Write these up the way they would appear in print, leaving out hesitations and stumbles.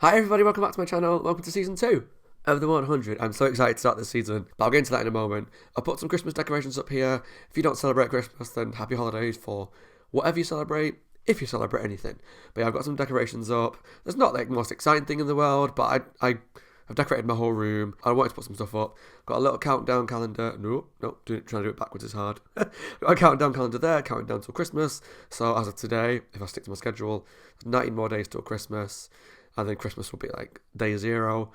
Hi everybody, welcome back to my channel. Welcome to season 2 of the 100. I'm so excited to start this season, but I'll get into that in a moment. I'll put some Christmas decorations up here. If you don't celebrate Christmas, then happy holidays for whatever you celebrate, if you celebrate anything. But yeah, I've got some decorations up. There's not like the most exciting thing in the world, but I've decorated my whole room. I wanted to put some stuff up. Got a little countdown calendar. No, trying to do it backwards is hard. Got a countdown calendar there, counting down till Christmas. So as of today, if I stick to my schedule, there's 19 more days till Christmas. And then Christmas will be like day 0.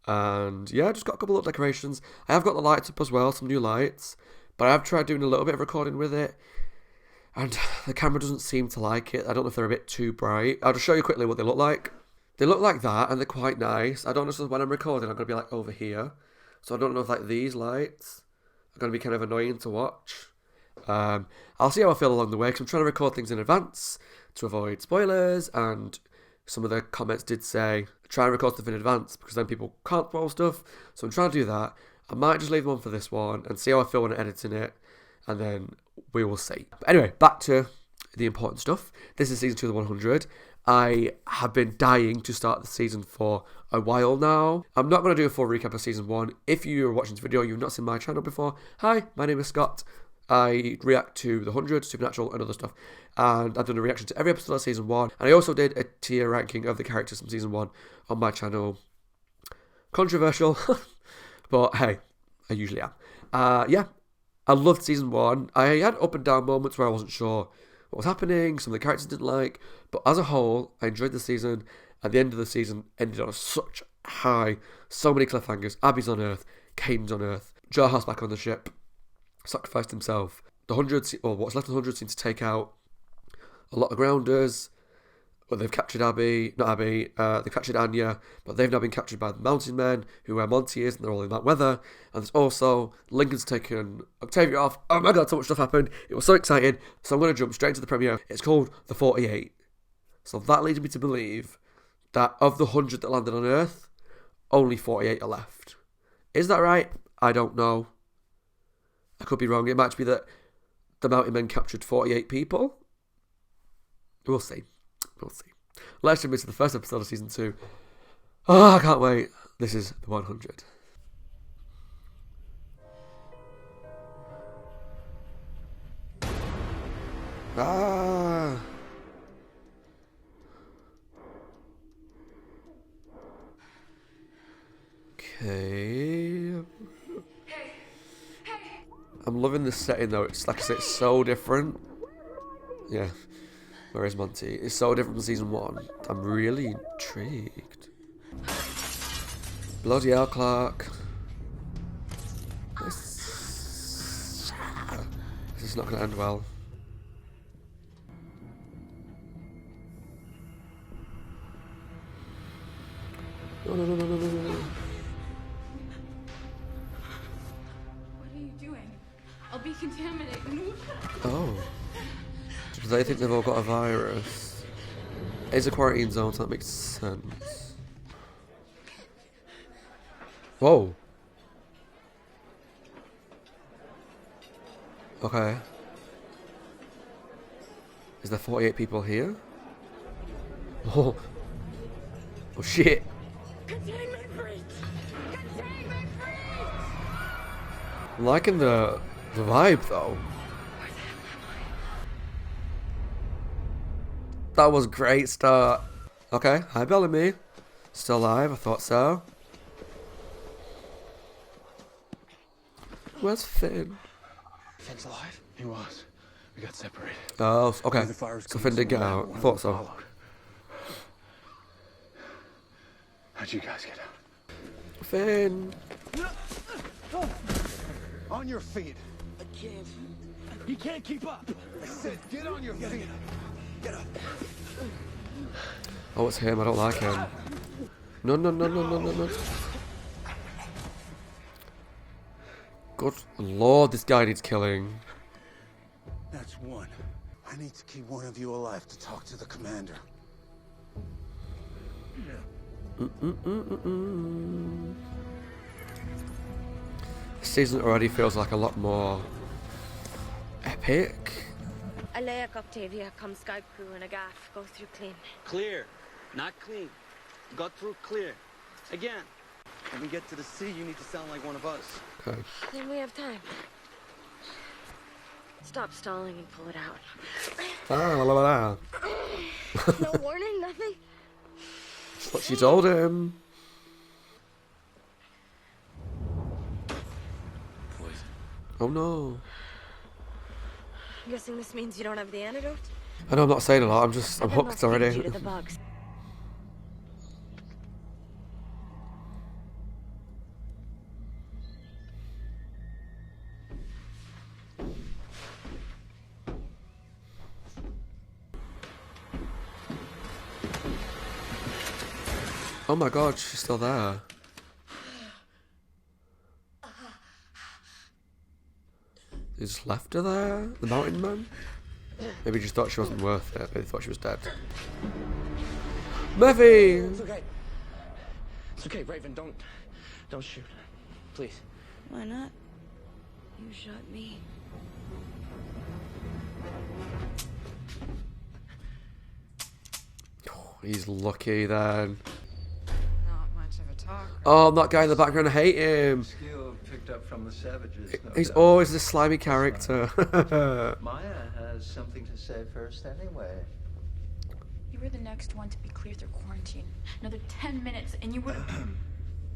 And yeah, I just got a couple of decorations. I have got the lights up as well, some new lights. But I have tried doing a little bit of recording with it. And the camera doesn't seem to like it. I don't know if they're a bit too bright. I'll just show you quickly what they look like. They look like that and they're quite nice. I don't know if when I'm recording I'm going to be like over here. So I don't know if like these lights are going to be kind of annoying to watch. I'll see how I feel along the way because I'm trying to record things in advance to avoid spoilers, and some of the comments did say, try and record stuff in advance because then people can't spoil stuff. So I'm trying to do that. I might just leave them on for this one and see how I feel when editing it. And then we will see. But anyway, back to the important stuff. This is season 2 of the 100. I have been dying to start the season for a while now. I'm not going to do a full recap of season 1. If you're watching this video, you've not seen my channel before. Hi, my name is Scott. I react to the 100, Supernatural, and other stuff. And I've done a reaction to every episode of season 1. And I also did a tier ranking of the characters from season 1 on my channel. Controversial, but hey, I usually am. Yeah, I loved season 1. I had up and down moments where I wasn't sure what was happening. Some of the characters I didn't like. But as a whole, I enjoyed the season. At the end of the season, ended on such high. So many cliffhangers. Abby's on Earth. Kane's on Earth. Jarhas back on the ship. Sacrificed himself. The 100, or what's left of the 100, seem to take out a lot of grounders. But they've captured Abby, not Abby, they've captured Anya, but they've now been captured by the Mountain Men, who are where Monty is, and they're all in that weather. And there's also, Lincoln's taken Octavia off. Oh my god, so much stuff happened. It was so exciting. So I'm going to jump straight into the premiere. It's called The 48. So that leads me to believe that of the 100 that landed on Earth, only 48 are left. Is that right? I don't know. I could be wrong. It might be that the Mountain Men captured 48 people. We'll see. We'll see. Let's jump into the first episode of season 2. Oh, I can't wait. This is the 100. Ah. Okay. I'm loving this setting though. It's like I said, it's so different. Yeah. Where is Monty? It's so different from season 1. I'm really intrigued. Bloody hell, Clark. This is not going to end well. No. What are you doing? I'll be contaminated. Oh. Do they think they've all got a virus? It's a quarantine zone, so that makes sense. Whoa. Okay. Is there 48 people here? Oh. Oh shit. Containment breach! Containment breach! I'm liking the vibe though. That was a great start. Okay, hi Bellamy. Still alive, I thought so. Where's Finn? Finn's alive? He was. We got separated. Oh, okay. The fire was So coming Finn did get from out. one I thought that so. followed. How'd you guys get out? Finn. On your feet. I can't. You can't keep up. I said get on your feet. Get up. Oh, it's him. I don't like him. No. Good lord, this guy needs killing. That's one. I need to keep one of you alive to talk to the commander. This season already feels like a lot more epic. Alaic Octavia come scout crew and a gaff go through clean. Clear, not clean. Got through clear. Again. When we get to the sea, you need to sound like one of us. Okay. Then we have time. Stop stalling and pull it out. Ah, la, la, la. No warning, nothing? That's what she told him. Poison. Oh no. I'm guessing this means you don't have the antidote? I know I'm not saying a lot, I'm Then hooked they'll feed already. you to the bugs. Oh my god, she's still there. They just left her there? The mountain man? Maybe just thought she wasn't worth it. Maybe thought she was dead. Murphy! It's okay. It's okay, Raven. Don't shoot. Please. Why not? You shot me. He's lucky then. Not much of a talker. Oh, that guy in the background, I hate him. Skill picked up from the savages. No He's doubt. always this slimy character. Maya has something to say first anyway. You were the next one to be cleared through quarantine. Another 10 minutes and you would have...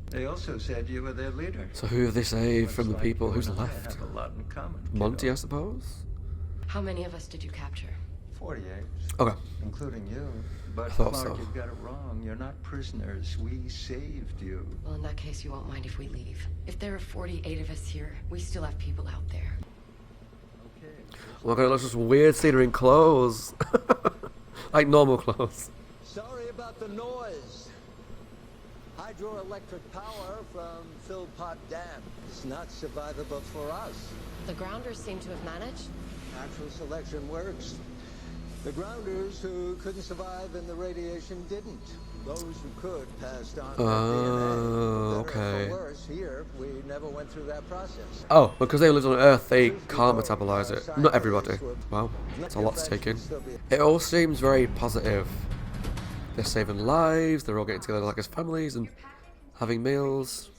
They also said you were their leader. So who have they saved from the Looks like people? you Who's and I left? have a lot in common. Monty, kiddo. I suppose? How many of us did you capture? 48, Okay. including you. But thought Clark, so. you've got it wrong. You're not prisoners. We saved you. Well, in that case, you won't mind if we leave. If there are 48 of us here, we still have people out there. Okay. Oh my god, it looks just weird seeing her in clothes. Like normal clothes. Sorry about the noise. Hydroelectric power from Philpott Dam is not survivable for us. The grounders seem to have managed. Natural selection works. The grounders who couldn't survive in the radiation didn't. Those who could passed on their DNA. For better or okay. for worse, here, we never went through that process. Oh, because they lived on Earth, they can't metabolize it. Not everybody. Wow, that's a lot to take in. It all seems very positive. They're saving lives, they're all getting together like as families and having meals.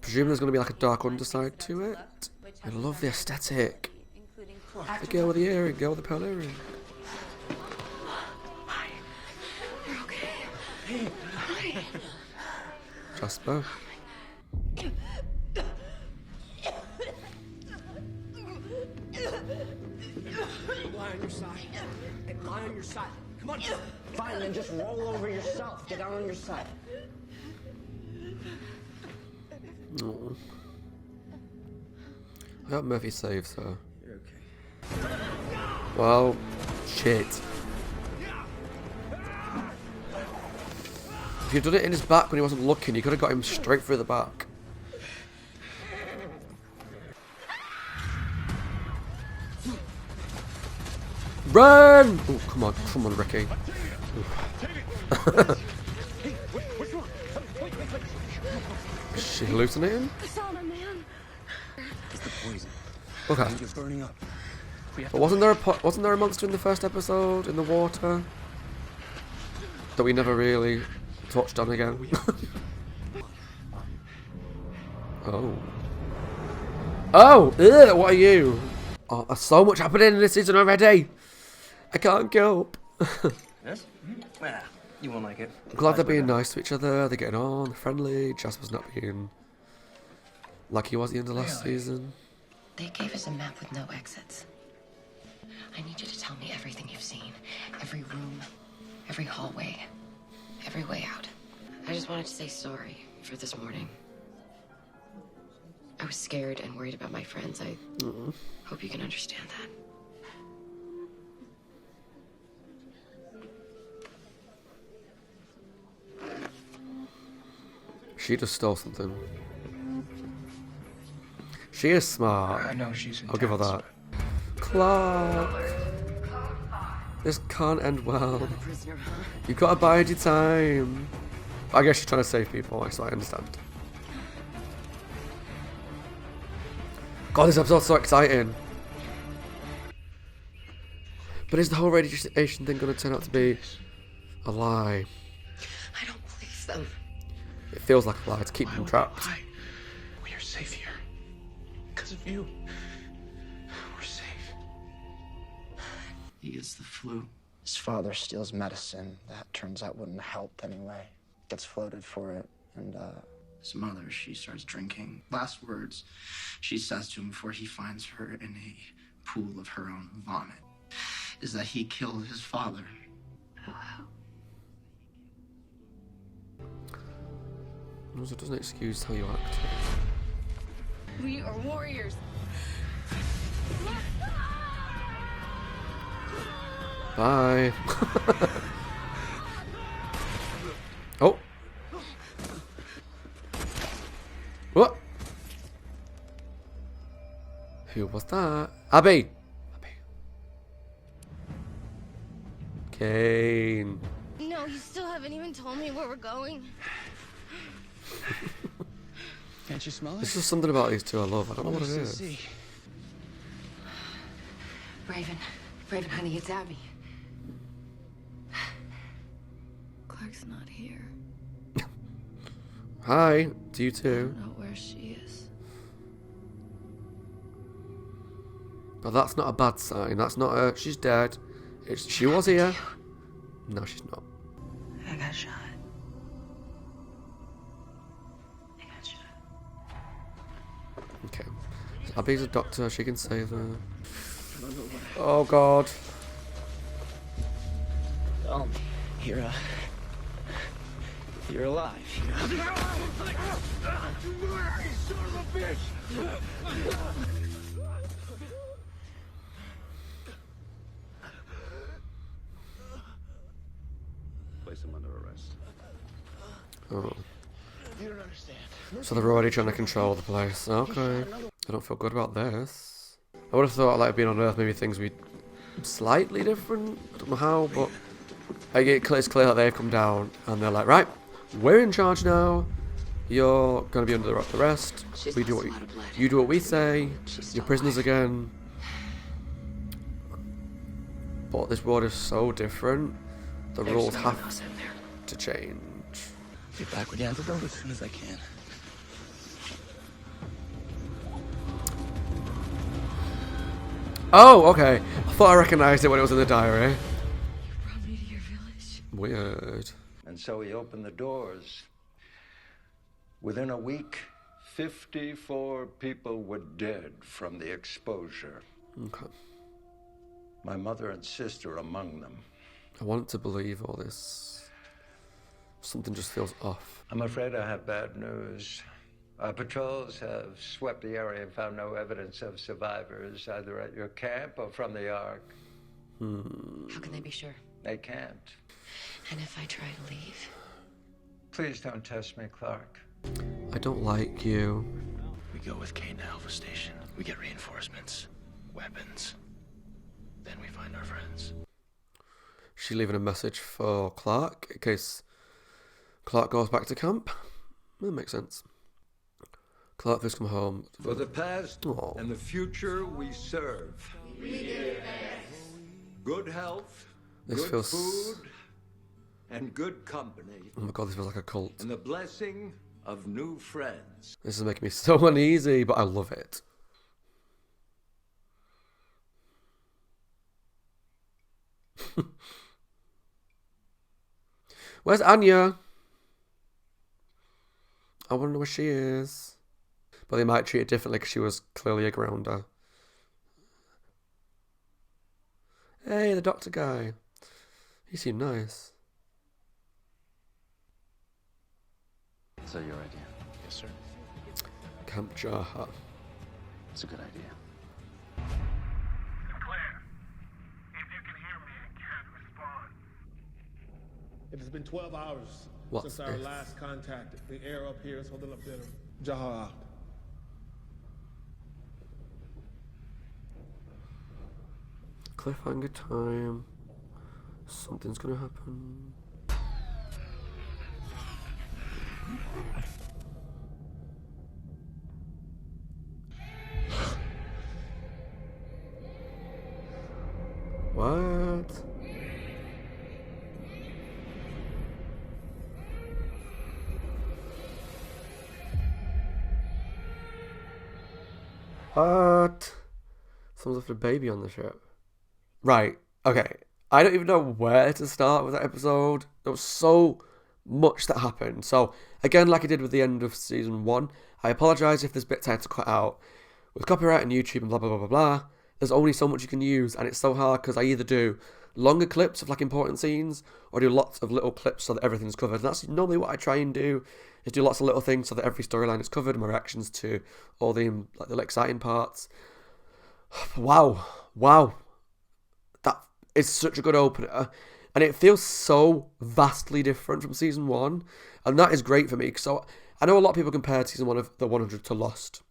Presume there's going to be like a dark underside to it. I love the aesthetic. The girl with the earring, girl with the pearl earring. You're okay. Jasper. Lie on your side. Hey, lie on your side. Come on. Fine, then just roll over yourself. Get down on your side. Aw. I hope Murphy saves her. You're okay. Well, shit. If you'd done it in his back when he wasn't looking, you could have got him straight through the back. Run! Oh, come on, Ricky. Is she hallucinating? I saw the man. It's the poison. Okay. You're burning up. But wasn't there a monster in the first episode in the water that we never really touched on again? Oh. Oh! Ugh, what are you? Oh, there's so much happening in this season already. I can't cope. Yes? Yeah. You won't like it. I'm glad they're being nice to each other. They're getting on, friendly. Jasper's not being like he was at the end of last season. They gave us a map with no exits. I need you to tell me everything you've seen. Every room, every hallway, every way out. I just wanted to say sorry for this morning. I was scared and worried about my friends. I hope you can understand that. She just stole something. She is smart. I know she's in I'll give her town, that. Clark! This can't end well. Prisoner, huh? You've got to bide your time. I guess she's trying to save people, so I understand. God, this episode's so exciting. But is the whole radiation thing going to turn out to be a lie? I don't believe them. It feels like a lie to keep them trapped. Why? We are safe here. Because of you. We're safe. He gets the flu. His father steals medicine that turns out wouldn't help anyway. Gets floated for it, and His mother, she starts drinking. Last words she says to him before he finds her in a pool of her own vomit is that he killed his father. It doesn't excuse how you act. We are warriors. Bye. Oh. What? Who was that? Abby. Kane. No, you still haven't even told me where we're going. Can't you smell it? There's just something about these two I love. I don't know what it is. Raven, honey, it's Abby. Clark's not here. Hi, to you I too. don't know where she is. But that's not a bad sign. That's not a she's dead. She was here. No, she's not. I got shot. Okay. Abby's a doctor. She can save her. Oh God. you're alive. Place him under arrest. Oh. You don't understand. So they're already trying to control the place. Okay. I don't feel good about this. I would have thought, like, being on Earth, maybe things would be slightly different. I don't know how, but it's clear that they've come down and they're like, right, we're in charge now. You're going to be under arrest. We do what you do what we say. You're prisoners again. But this world is so different. The rules have to change. Be back with the antidote as soon as I can. Oh, okay. I thought I recognised it when it was in the diary. Brought me to your village. Weird. And so he opened the doors. Within a week, 54 people were dead from the exposure. Okay. My mother and sister among them. I want to believe all this. Something just feels off. I'm afraid I have bad news. Our patrols have swept the area and found no evidence of survivors, either at your camp or from the Ark. How can they be sure? They can't. And if I try to leave? Please don't test me, Clark. I don't like you. We go with Kane to Alpha Station. We get reinforcements, weapons. Then we find our friends. She's leaving a message for Clark in case Clark goes back to camp. That makes sense. Clark has come home. For the past Aww. and the future we serve. Good health, This good feels... food, and good company. Oh my God, this feels like a cult. And the blessing of new friends. This is making me so uneasy, but I love it. Where's Anya? I wonder where she is. But they might treat it differently because she was clearly a grounder. Hey, the doctor guy. He seemed nice. So your idea? Yes, sir. Camp Jaha. It's a good idea. Claire, if you can hear me and can't respond. It has been 12 hours What's since our this? last contact. The air up here is holding up better. Jaha out. Cliffhanger time. Something's gonna happen. What? What? Someone's left a baby on the ship. Right. Okay. I don't even know where to start with that episode. There was so much that happened. So, again, like I did with the end of season 1, I apologise if there's bits I had to cut out. With copyright and YouTube and blah, blah, blah, blah, blah, there's only so much you can use, and it's so hard because I either do longer clips of like important scenes or do lots of little clips so that everything's covered. And that's normally what I try and do, is do lots of little things so that every storyline is covered, my reactions to all the exciting parts. Wow. That is such a good opener. And it feels so vastly different from season 1. And that is great for me. So I know a lot of people compare season 1 of The 100 to Lost,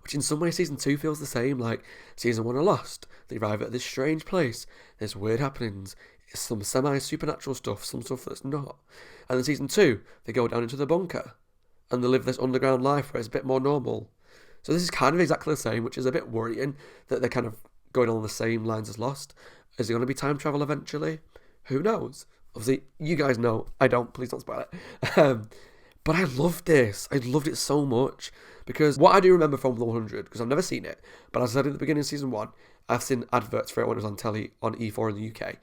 which in some ways season 2 feels the same. Like season 1 of Lost, they arrive at this strange place, there's weird happenings, some semi-supernatural stuff, some stuff that's not. And then season 2, they go down into the bunker and they live this underground life where it's a bit more normal. So this is kind of exactly the same, which is a bit worrying that they're kind of going on the same lines as Lost. Is there going to be time travel eventually? Who knows? Obviously, you guys know. I don't. Please don't spoil it. But I loved this. I loved it so much. Because what I do remember from The 100, because I've never seen it, but as I said at the beginning of season 1, I've seen adverts for it when it was on telly on E4 in the UK.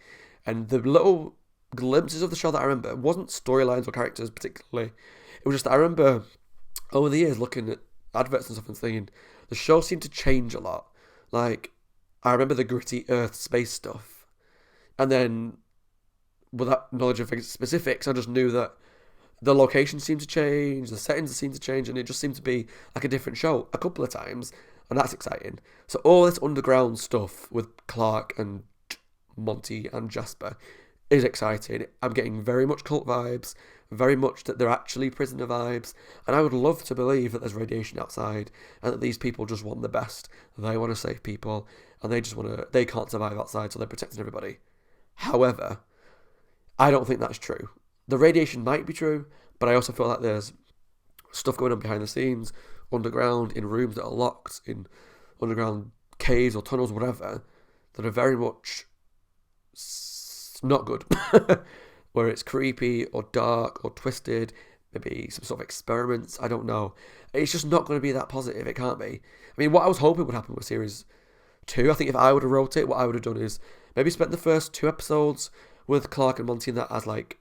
And the little glimpses of the show that I remember wasn't storylines or characters particularly. It was just that I remember over the years looking at adverts and stuff and thinking the show seemed to change a lot. Like, I remember the gritty Earth space stuff. And then, without knowledge of specifics, I just knew that the location seemed to change, the settings seemed to change, and it just seemed to be like a different show a couple of times, and that's exciting. So all this underground stuff with Clark and Monty and Jasper is exciting. I'm getting very much cult vibes, very much that they're actually prisoner vibes, and I would love to believe that there's radiation outside, and that these people just want the best. They want to save people, and they can't survive outside, so they're protecting everybody. However, I don't think that's true. The radiation might be true, but I also feel like there's stuff going on behind the scenes, underground, in rooms that are locked, in underground caves or tunnels, whatever, that are very much not good. Where it's creepy or dark or twisted, maybe some sort of experiments, I don't know. It's just not going to be that positive, it can't be. I mean, what I was hoping would happen with Series 2, I think if I would have wrote it, what I would have done is maybe spent the first 2 episodes with Clark and Monty in that as like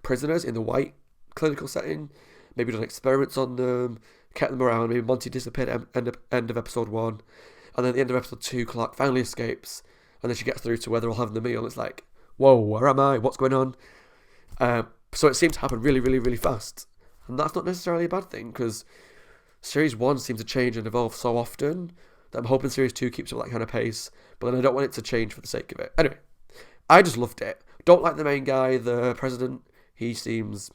prisoners in the white clinical setting, maybe done experiments on them, kept them around, maybe Monty disappeared at end of episode 1, and then at the end of episode 2, Clark finally escapes, and then she gets through to where they're all having the meal, and it's like, whoa, where am I? What's going on? So it seemed to happen really, really, really fast, and that's not necessarily a bad thing, because Series 1 seems to change and evolve so often, that I'm hoping Series 2 keeps up that kind of pace, but then I don't want it to change for the sake of it. Anyway, I just loved it. Don't like the main guy, the president. He seems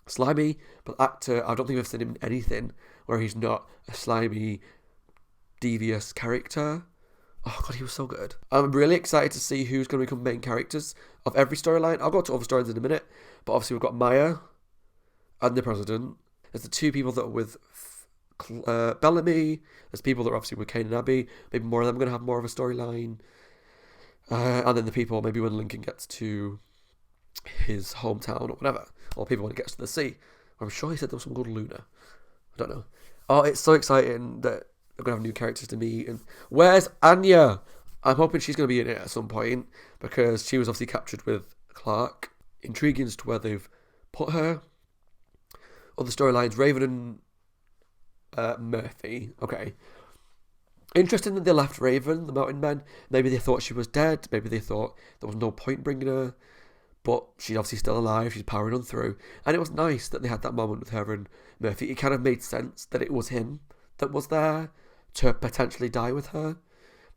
slimy, but the actor, I don't think I've seen him in anything where he's not a slimy, devious character. Oh god, he was so good. I'm really excited to see who's going to become main characters of every storyline. I'll go to other storylines in a minute, but obviously we've got Maya and the president. There's the 2 people that are with Bellamy. There's people that are obviously with Kane and Abby. Maybe more of them are going to have more of a storyline. And then the people, maybe when Lincoln gets to his hometown or whatever, or people when he gets to the sea. I'm sure he said there was some called Luna. I don't know. Oh, it's so exciting that we're going to have new characters to meet. And where's Anya? I'm hoping she's going to be in it at some point, because she was obviously captured with Clark. Intriguing as to where they've put her. Other storylines, Raven and Murphy. Okay. Interesting that they left Raven, the Mountain Men. Maybe they thought she was dead. Maybe they thought there was no point bringing her. But she's obviously still alive. She's powering on through. And it was nice that they had that moment with her and Murphy. It kind of made sense that it was him that was there to potentially die with her,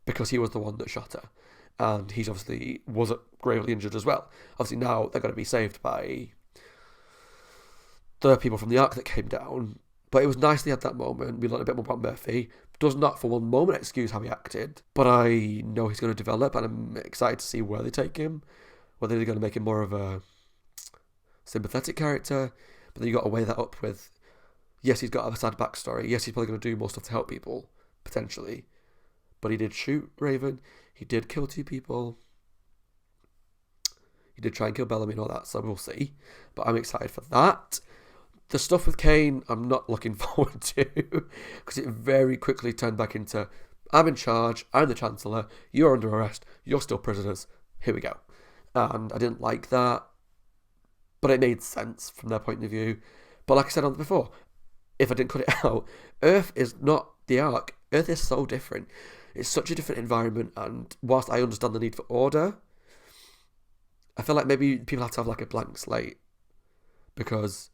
because he was the one that shot her. And he's obviously was gravely injured as well. Obviously now they're going to be saved by the people from the Ark that came down. But it was nice they had that moment. We learned a bit more about Murphy. Does not for one moment excuse how he acted, but I know he's going to develop, and I'm excited to see where they take him. Whether they're going to make him more of a sympathetic character, but then you got to weigh that up with, yes, he's got a sad backstory. Yes, he's probably going to do more stuff to help people, potentially. But he did shoot Raven. He did kill 2 people. He did try and kill Bellamy and all that, so we'll see. But I'm excited for that. The stuff with Kane, I'm not looking forward to, because it very quickly turned back into, I'm in charge, I'm the Chancellor, you're under arrest, you're still prisoners, here we go. And I didn't like that, but it made sense from their point of view. But like I said on before, if I didn't cut it out, Earth is not the Ark. Earth is so different. It's such a different environment, and whilst I understand the need for order, I feel like maybe people have to have like a blank slate, because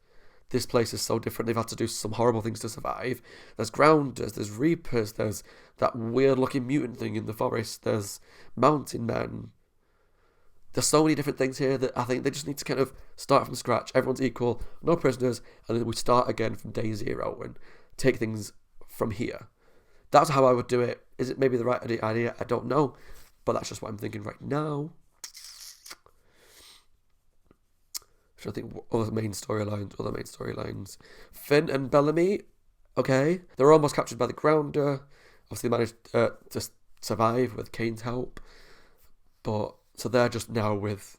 this place is so different. They've had to do some horrible things to survive. There's grounders, there's reapers, there's that weird looking mutant thing in the forest, there's mountain men. There's so many different things here that I think they just need to kind of start from scratch. Everyone's equal, no prisoners, and then we start again from day zero and take things from here. That's how I would do it. Is it maybe the right idea? I don't know, but that's just what I'm thinking right now. I think other main storylines. Finn and Bellamy, okay. They're almost captured by the Grounder. Obviously managed to survive with Kane's help. But, so they're just now with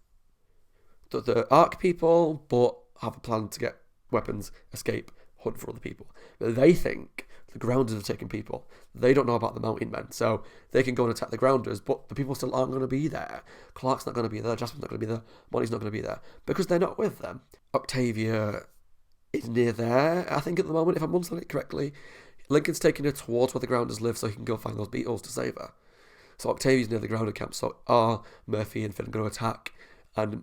the Ark people, but have a plan to get weapons, escape, hunt for other people. But they think the Grounders have taken people. They don't know about the Mountain Men, so they can go and attack the Grounders, but the people still aren't going to be there. Clark's not going to be there, Jasper's not going to be there, Molly's not going to be there, because they're not with them. Octavia is near there, I think, at the moment, if I'm understanding it correctly. Lincoln's taking her towards where the Grounders live so he can go find those beetles to save her. So Octavia's near the Grounder camp, so are Murphy and Finn going to attack, and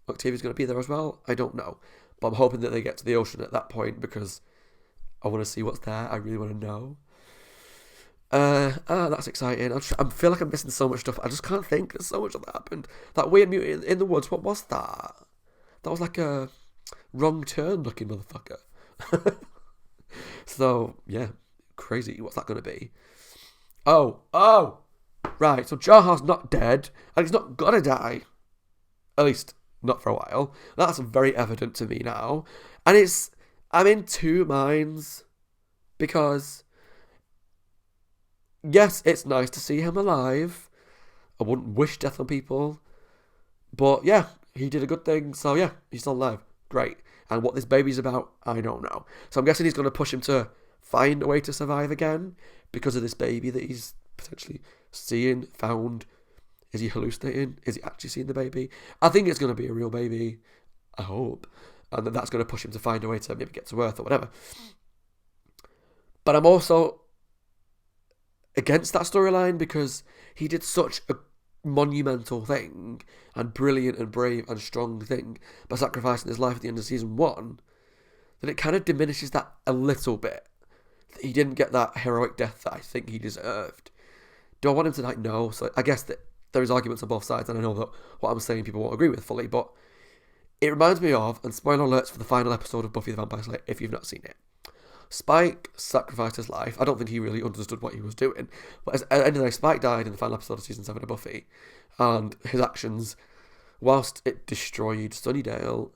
Octavia's going to be there as well? I don't know. But I'm hoping that they get to the ocean at that point, because I want to see what's there. I really want to know. That's exciting. I feel like I'm missing so much stuff. I just can't think. There's so much that happened. That weird mutant in the woods, what was that? That was like a wrong turn looking motherfucker. So, yeah. Crazy. What's that going to be? Oh! Right, so Jahar's not dead, and he's not gonna die. At least, not for a while. That's very evident to me now. And I'm in two minds, because yes, it's nice to see him alive. I wouldn't wish death on people, but yeah, he did a good thing, so yeah, he's still alive. Great. And what this baby's about, I don't know. So I'm guessing he's going to push him to find a way to survive again, because of this baby that he's potentially found. Is he hallucinating? Is he actually seeing the baby? I think it's going to be a real baby. I hope. And that's going to push him to find a way to maybe get to Earth or whatever. But I'm also against that storyline, because he did such a monumental thing and brilliant and brave and strong thing by sacrificing his life at the end of season 1, that it kind of diminishes that a little bit. He didn't get that heroic death that I think he deserved. Do I want him to die? No. So I guess that there is arguments on both sides, and I know that what I'm saying people won't agree with fully, but it reminds me of, and spoiler alerts for the final episode of Buffy the Vampire Slayer if you've not seen it, Spike sacrificed his life. I don't think he really understood what he was doing, but at the end of the day, Spike died in the final episode of season 7 of Buffy, and his actions, whilst it destroyed Sunnydale,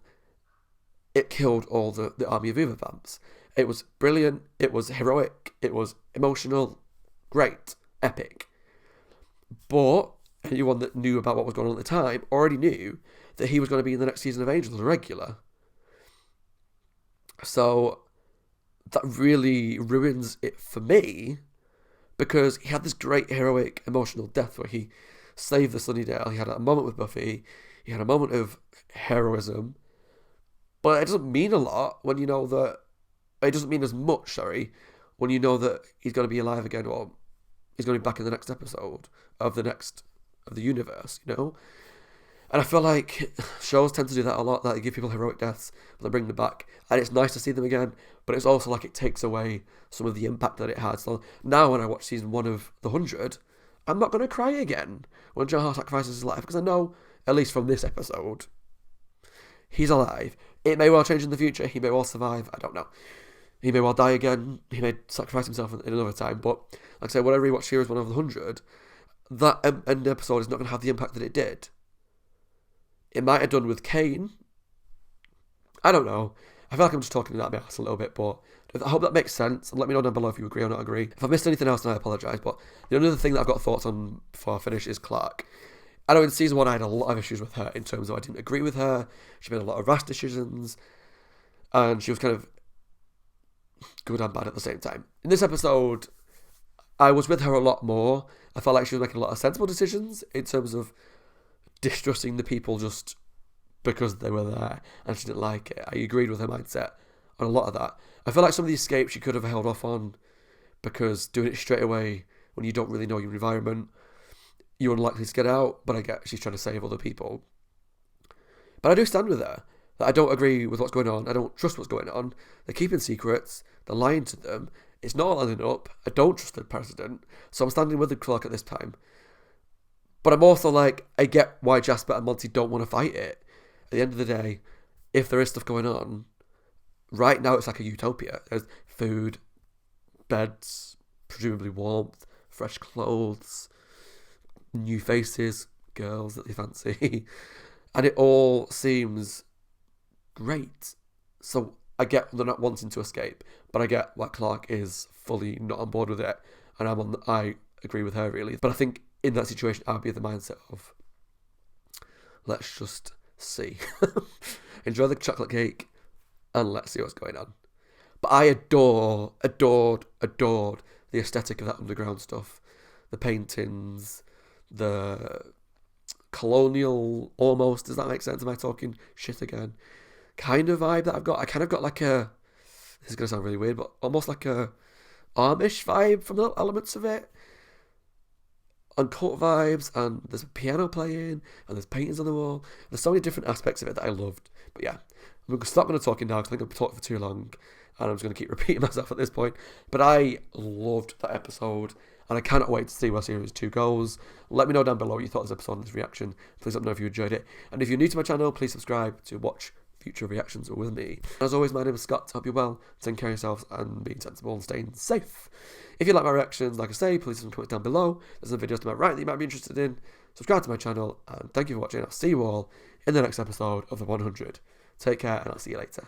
it killed all the army of Uber vamps. It was brilliant, it was heroic, it was emotional, great, epic. But anyone that knew about what was going on at the time already knew that he was going to be in the next season of Angel as a regular. So that really ruins it for me, because he had this great heroic emotional death where he saved the Sunnydale. He had a moment with Buffy. He had a moment of heroism. But it doesn't mean a lot when you know that... It doesn't mean as much, sorry, when you know that he's going to be alive again, or he's going to be back in the next episode of the universe, you know? And I feel like shows tend to do that a lot, that they give people heroic deaths, but they bring them back. And it's nice to see them again, but it's also like it takes away some of the impact that it had. So now when I watch season 1 of The 100, I'm not going to cry again when Jahar sacrifices his life, because I know, at least from this episode, he's alive. It may well change in the future, he may well survive, I don't know. He may well die again, he may sacrifice himself in another time, but like I say, when I rewatch Series 1 of The 100, that end episode is not going to have the impact that it did. It might have done with Kane. I don't know. I feel like I'm just talking out my ass a little bit, but I hope that makes sense. And let me know down below if you agree or not agree. If I missed anything else, then I apologise. But the only other thing that I've got thoughts on before I finish is Clark. I know in season 1 I had a lot of issues with her in terms of I didn't agree with her. She made a lot of rash decisions. And she was kind of good and bad at the same time. In this episode, I was with her a lot more. I felt like she was making a lot of sensible decisions in terms of distrusting the people just because they were there and she didn't like it. I agreed with her mindset on a lot of that. I feel like some of the escapes she could have held off on, because doing it straight away when you don't really know your environment, you're unlikely to get out, but I get she's trying to save other people. But I do stand with her, that I don't agree with what's going on, I don't trust what's going on, they're keeping secrets, they're lying to them, it's not adding up, I don't trust the president, so I'm standing with the Clark at this time. But I'm also like, I get why Jasper and Monty don't want to fight it. At the end of the day, if there is stuff going on, right now it's like a utopia. There's food, beds, presumably warmth, fresh clothes, new faces, girls that they fancy, and it all seems great. So I get they're not wanting to escape, but I get why Clark is fully not on board with it, and I agree with her really. But I think in that situation I'd be in the mindset of, let's just see. Enjoy the chocolate cake and let's see what's going on. But I adored the aesthetic of that underground stuff. The paintings, the colonial almost, does that make sense? Am I talking shit again? Kind of vibe that I've got. I kind of got like a, this is going to sound really weird, but almost like a Amish vibe from the elements of it. Uncut vibes, and there's a piano playing, and there's paintings on the wall. There's so many different aspects of it that I loved. But yeah, I'm going to stop talking now because I think I've talked for too long, and I'm just going to keep repeating myself at this point. But I loved that episode, and I cannot wait to see where Series 2 goes. Let me know down below what you thought of this episode and this reaction. Please let me know if you enjoyed it. And if you're new to my channel, please subscribe to watch future reactions with me. As always, my name is Scott. Hope you're well, taking care of yourselves, and being sensible and staying safe. If you like my reactions, like I say, please leave some comments down below. There's some videos to my right that you might be interested in. Subscribe to my channel, and thank you for watching. I'll see you all in the next episode of The 100. Take care, and I'll see you later.